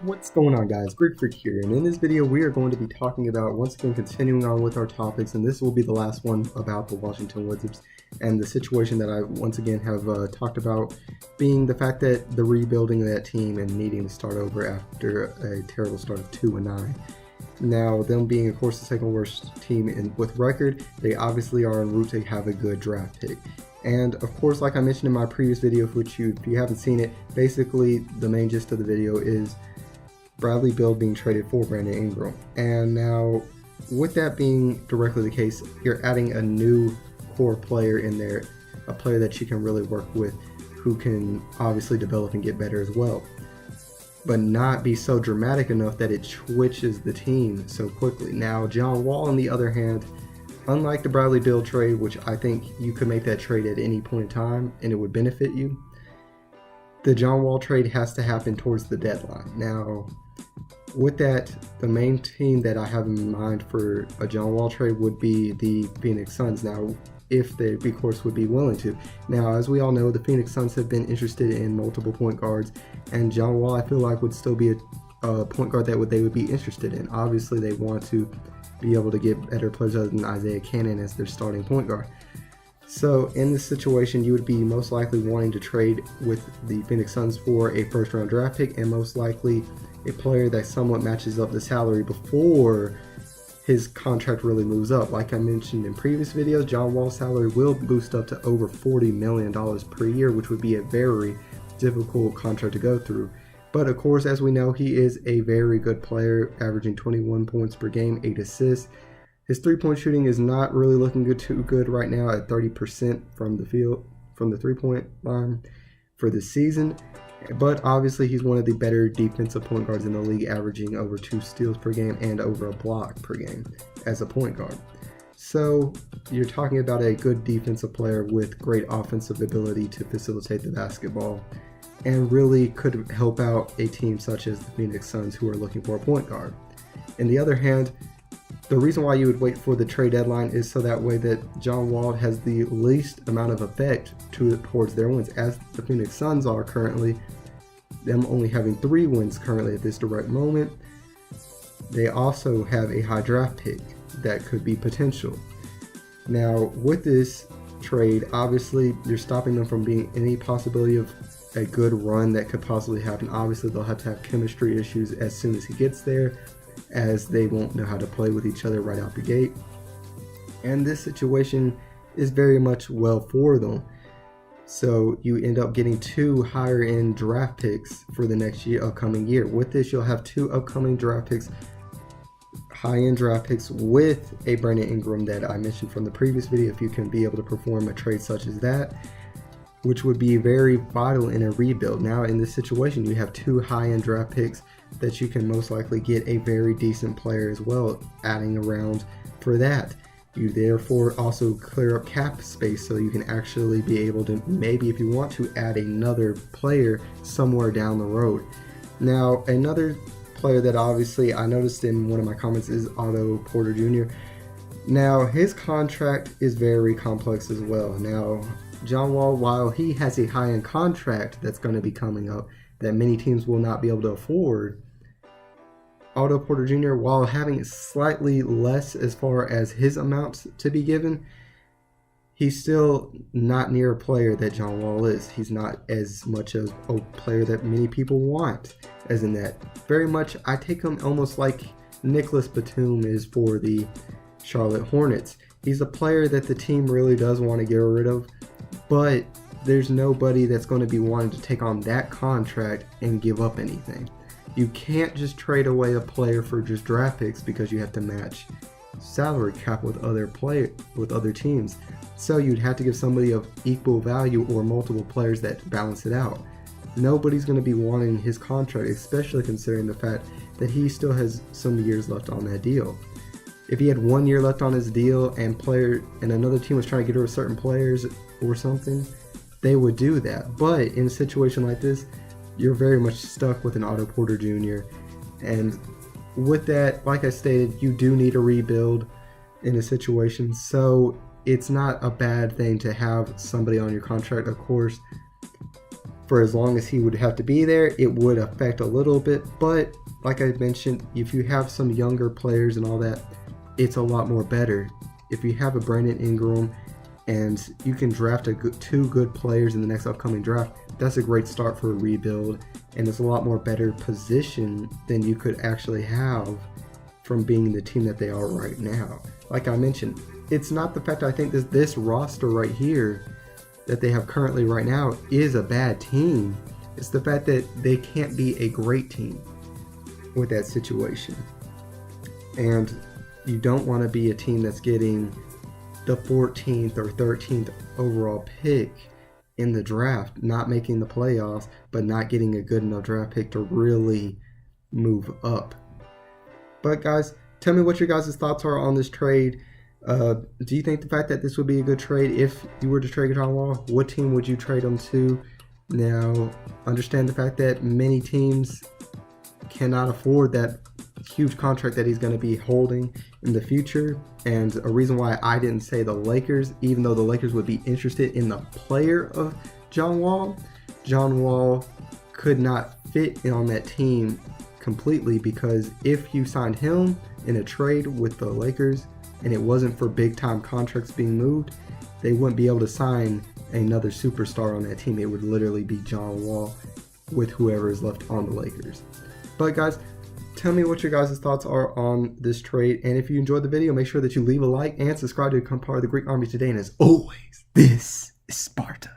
What's going on, guys? Greek Freak here, and in this video we are going to be talking about, once again, continuing on with our topics, and this will be the last one about the Washington Wizards and the situation that I once again have talked about, being the fact that the rebuilding of that team and needing to start over after a terrible start of 2-9. Now, them being, of course, the second worst team with record, they obviously are en route to have a good draft pick. And of course, like I mentioned in my previous video, which if you haven't seen it, basically the main gist of the video is Bradley Beal being traded for Brandon Ingram. And now, with that being directly the case, you're adding a new core player in there, a player that you can really work with, who can obviously develop and get better as well, but not be so dramatic enough that it switches the team so quickly. Now, John Wall, on the other hand, unlike the Bradley Beal trade, which I think you could make that trade at any point in time and it would benefit you, the John Wall trade has to happen towards the deadline. Now, with that, the main team that I have in mind for a John Wall trade would be the Phoenix Suns. Now, if they, of course, would be willing to. Now, as we all know, the Phoenix Suns have been interested in multiple point guards, and John Wall, I feel like, would still be a point guard that they would be interested in. Obviously, they want to be able to get better players other than Isaiah Cannon as their starting point guard. So in this situation, you would be most likely wanting to trade with the Phoenix Suns for a first-round draft pick, and most likely a player that somewhat matches up the salary before his contract really moves up. Like I mentioned in previous videos, John Wall's salary will boost up to over $40 million per year, which would be a very difficult contract to go through. But of course, as we know, he is a very good player, averaging 21 points per game, 8 assists. His three-point shooting is not really looking too good right now at 30% from the field, from the three-point line for this season. But obviously, he's one of the better defensive point guards in the league, averaging over 2 steals per game and over a block per game as a point guard. So you're talking about a good defensive player with great offensive ability to facilitate the basketball, and really could help out a team such as the Phoenix Suns, who are looking for a point guard. On the other hand, the reason why you would wait for the trade deadline is so that way that John Wall has the least amount of effect towards their wins, as the Phoenix Suns are currently, them only having 3 wins currently at this direct moment. They also have a high draft pick that could be potential. Now, with this trade, obviously you're stopping them from being any possibility of a good run that could possibly happen. Obviously, they'll have to have chemistry issues as soon as he gets there, as they won't know how to play with each other right out the gate. And this situation is very much well for them. So you end up getting 2 higher end draft picks for the next year, upcoming year. With this, you'll have 2 upcoming draft picks, high end draft picks, with a Brandon Ingram that I mentioned from the previous video, if you can be able to perform a trade such as that, which would be very vital in a rebuild. Now, in this situation, you have 2 high-end draft picks that you can most likely get a very decent player as well, adding around for that. You therefore also clear up cap space, so you can actually be able to, maybe if you want to, add another player somewhere down the road. Now, another player that obviously I noticed in one of my comments is Otto Porter Jr. Now, his contract is very complex as well. Now, John Wall, while he has a high-end contract that's going to be coming up that many teams will not be able to afford, Otto Porter Jr., while having slightly less as far as his amounts to be given, he's still not near a player that John Wall is. He's not as much of a player that many people want, as in that. Very much, I take him almost like Nicholas Batum is for the Charlotte Hornets. He's a player that the team really does want to get rid of, but there's nobody that's going to be wanting to take on that contract and give up anything. You can't just trade away a player for just draft picks, because you have to match salary cap with other teams. So you'd have to give somebody of equal value or multiple players that balance it out. Nobody's going to be wanting his contract, especially considering the fact that he still has some years left on that deal. If he had 1 year left on his deal and another team was trying to get rid of certain players or something, they would do that. But in a situation like this, you're very much stuck with an Otto Porter Jr. And with that, like I stated, you do need a rebuild in a situation. So it's not a bad thing to have somebody on your contract. Of course, for as long as he would have to be there, it would affect a little bit, but like I mentioned, if you have some younger players and all that, it's a lot more better. If you have a Brandon Ingram and you can draft two good players in the next upcoming draft, that's a great start for a rebuild, and it's a lot more better position than you could actually have from being the team that they are right now. Like I mentioned, it's not the fact that I think this roster right here that they have currently right now is a bad team. It's the fact that they can't be a great team with that situation. And you don't want to be a team that's getting the 14th or 13th overall pick in the draft, not making the playoffs, but not getting a good enough draft pick to really move up. But guys, tell me what your guys' thoughts are on this trade. Do you think the fact that this would be a good trade if you were to trade John Wall? What team would you trade him to? Now, understand the fact that many teams cannot afford that huge contract that he's going to be holding in the future, and a reason why I didn't say the Lakers, even though the Lakers would be interested in the player of John Wall could not fit in on that team completely, because if you signed him in a trade with the Lakers and it wasn't for big time contracts being moved, they wouldn't be able to sign another superstar on that team. It would literally be John Wall with whoever is left on the Lakers. But guys, tell me what your guys' thoughts are on this trade, and if you enjoyed the video, make sure that you leave a like and subscribe to become part of the Greek Army today. And as always, this is Sparta.